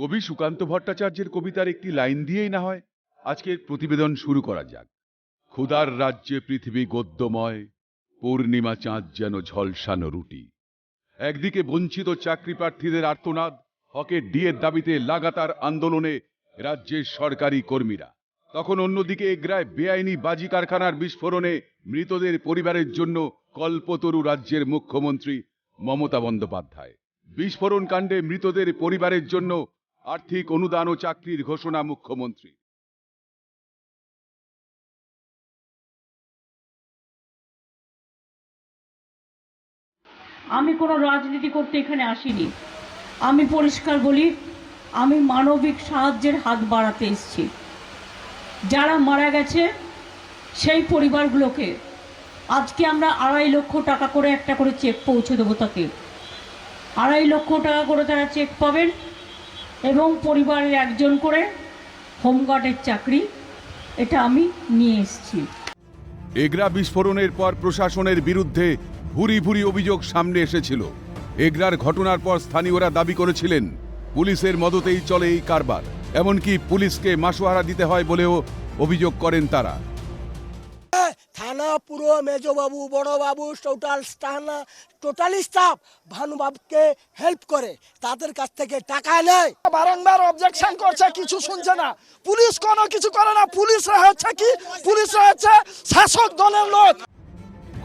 কবি সুকান্ত ভট্টাচার্যের কবিতার একটি লাইন দিয়েই না হয় আজকের প্রতিবেদন শুরু করা যাক। ক্ষুধার রাজ্যে পৃথিবী গদ্যময়, পূর্ণিমা চাঁদ যেন ঝলসানো রুটি। একদিকে বঞ্চিত চাকরি প্রার্থীদের আর্তনাদ, হকের ডিএর দাবিতে লাগাতার আন্দোলনে রাজ্যের সরকারি কর্মীরা, তখন অন্যদিকে এগ্রায় বেআইনি বাজি কারখানার বিস্ফোরণে মৃতদের পরিবারের জন্য কল্পতরু রাজ্যের মুখ্যমন্ত্রী মমতা বন্দ্যোপাধ্যায়। বিস্ফোরণ কাণ্ডে মৃতদের পরিবারের জন্য আর্থিক অনুদান ও চাকরির ঘোষণা মুখ্যমন্ত্রী। আমি কোনো রাজনীতি করতে এখানে আসিনি। আমি পরিষ্কার বলি, আমি মানবিক সাহায্যের হাত বাড়াতে এসেছি। যারা মারা গেছে সেই পরিবারগুলোকে আজকে আমরা 2.5 লক্ষ টাকা করে একটা করে চেক পৌঁছে দেবো। তাকে 2.5 লক্ষ টাকা করে তারা চেক পাবেন এবং পরিবারের একজন করে হোমগার্ডের চাকরি, এটা আমি নিয়ে এসেছি। এগরা বিস্ফোরণের পর প্রশাসনের বিরুদ্ধে ভুরি ভুরি অভিযোগ সামনে এসেছিল। এগরার ঘটনার পর স্থানীয়রা দাবি করেছিলেন পুলিশের মদতেই চলে এই কারবার, এমনকি পুলিশকে মাসোহারা দিতে হয় বলেও অভিযোগ করেন তারা। থানা পুরো মেজবাবু, বড়বাবু, টোটালি স্টাফ ভানুবাবুকে হেল্প করে, তাদের কাছ থেকে টাকা নেয়। বারংবার অবজেকশন করছে, কিছু শুনছে না। পুলিশ কোনো কিছু করে না। পুলিশরা হচ্ছে কি, পুলিশরা হচ্ছে শাসক দলের লোক।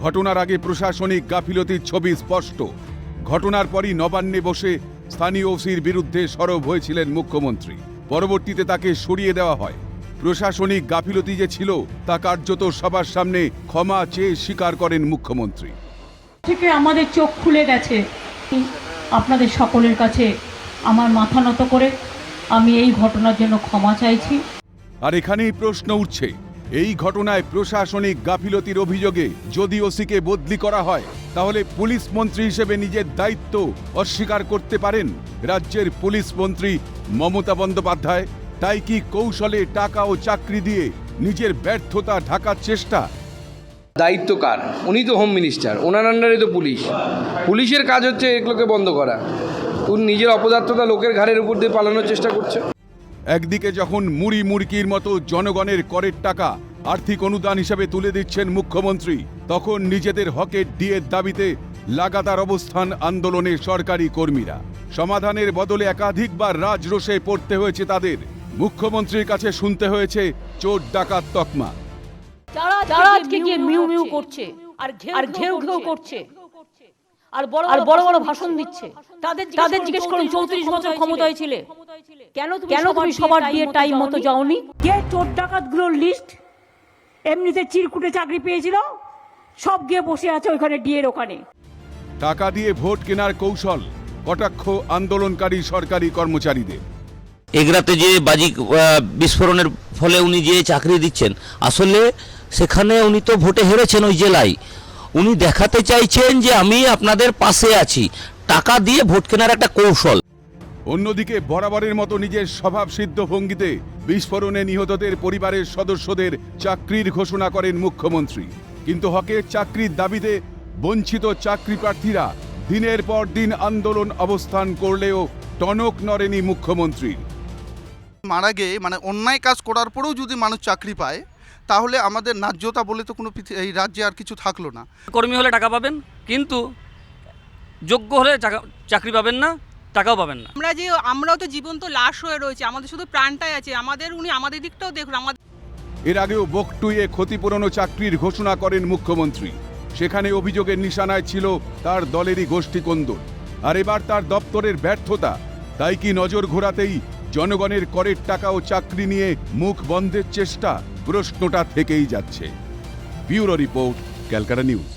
ঘটনার আগে প্রশাসনিক গাফিলতির ছবি স্পষ্ট। ঘটনার পরই নবান্নে বসে স্থানীয় ওসির বিরুদ্ধে সরব হয়েছিলেন মুখ্যমন্ত্রী। পরবর্তীতে তাকে সরিয়ে দেওয়া হয়। প্রশাসনিক গাফিলতি যে ছিল তা কার্যত সবার সামনে ক্ষমা চেয়ে স্বীকার করেন মুখ্যমন্ত্রী। থেকে আমাদের চোখ খুলে গেছে। আপনাদের সকলের কাছে আমার মাথা নত করে আমি এই ঘটনার জন্য ক্ষমা চাইছি। আর এখানেই প্রশ্ন উঠছে, এই ঘটনায় প্রশাসনিক গাফিলতির অভিযোগে যদি ওসিকে বদলি করা হয়, তাহলে পুলিশ মন্ত্রী হিসেবে নিজের দায়িত্ব অস্বীকার করতে পারেন রাজ্যের পুলিশ মন্ত্রী মমতা বন্দ্যোপাধ্যায়? তাই কি কৌশলে টাকা ও চাকরি দিয়ে নিজের ব্যর্থতা ঢাকার চেষ্টা? দায়িত্ব কার? উনি তো হোম মিনিস্টার, ওনার আন্ডারে তো পুলিশ। পুলিশের কাজ হচ্ছে এগুলোকে বন্ধ করা। উনি নিজের অপদার্থতা লোকের ঘাড়ের উপর দিয়ে পালানোর চেষ্টা করছে। একদিকে যখন মুড়ি মুড়কির মতো জনগণের করের টাকা আর্থিক অনুদান হিসেবে তুলে দিচ্ছেন মুখ্যমন্ত্রী, তখন নিজেদের হকের ডিএর দাবিতে লাগাতার অবস্থান আন্দোলনে সরকারি কর্মীরা। সমাধানের বদলে একাধিকবার রাজরোষে পড়তে হয়েছে তাদের। মুখ্যমন্ত্রীর কাছে শুনতে হয়েছে চোর ডাকাত তকমা। যারা আজকে গিয়ে মিউ মিউ করছে আর ঘেউ ঘেউ করছে আর বড় বড় ভাষণ দিচ্ছে, তাদের জিজ্ঞেস করুন 34 বছর ক্ষমতায় ছিলে, কেন তুমি সবার দিয়ে টাইম মতো যাওনি? কে চোর ডাকাতগুলোর লিস্ট এমনিতে চিরকুটে চাকরি পেয়েছিল, সব গিয়ে বসে আছে ওইখানে ডিএর ওখানে। টাকা দিয়ে ভোট কেনার কৌশল, কটাক্ষ আন্দোলনকারী সরকারি কর্মচারীদের। এগরাতে যে বাজি বিস্ফোরণের ফলে উনি যে চাকরি দিচ্ছেন, আসলে সেখানে উনি তো ভোটে হেরেছেন ওই জেলায়। উনি দেখাতে চাইছেন যে আমি আপনাদের পাশে আছি, টাকা দিয়ে ভোট কেনার একটা কৌশল। অন্যদিকে বরাবরের মতো নিজের স্বভাবসিদ্ধ ভঙ্গিতে বিস্ফোরণে নিহতদের পরিবারের সদস্যদের চাকরির ঘোষণা করেন মুখ্যমন্ত্রী। কিন্তু হকের চাকরির দাবিতে বঞ্চিত চাকরি প্রার্থীরা দিনের পর দিন আন্দোলন অবস্থান করলেও টনক নড়েনি মুখ্যমন্ত্রী। মারা গিয়ে অন্যায় কাজ করার পরেও যদি মানুষ চাকরি পায়, তাহলে আমাদের ন্যায্যতা বলে তো কোনো এই রাজ্যে আর কিছু থাকলো না। কর্মী হলে টাকা পাবেন, কিন্তু যোগ্য হলে চাকরি পাবেন না, টাকাও পাবেন না। আমরাও তো জীবন্ত লাশ হয়ে রয়েছে, আমাদের শুধু প্রাণটাই আছে। উনি আমাদের দিকটাও দেখুন। এর আগেও বকটুইয়ে ক্ষতিপূরণ ও চাকরির ঘোষণা করেন মুখ্যমন্ত্রী। সেখানে অভিযোগের নিশানায় ছিল তার দলেরই গোষ্ঠীকন্দল। আর এবার তার দপ্তরের ব্যর্থতা। তাই কি নজর ঘোরাতেই জনগণের করের টাকা ও চাকরি নিয়ে মুখ বন্ধের চেষ্টা? প্রশ্নটা থেকেই যাচ্ছে। Bureau report, Calcutta news.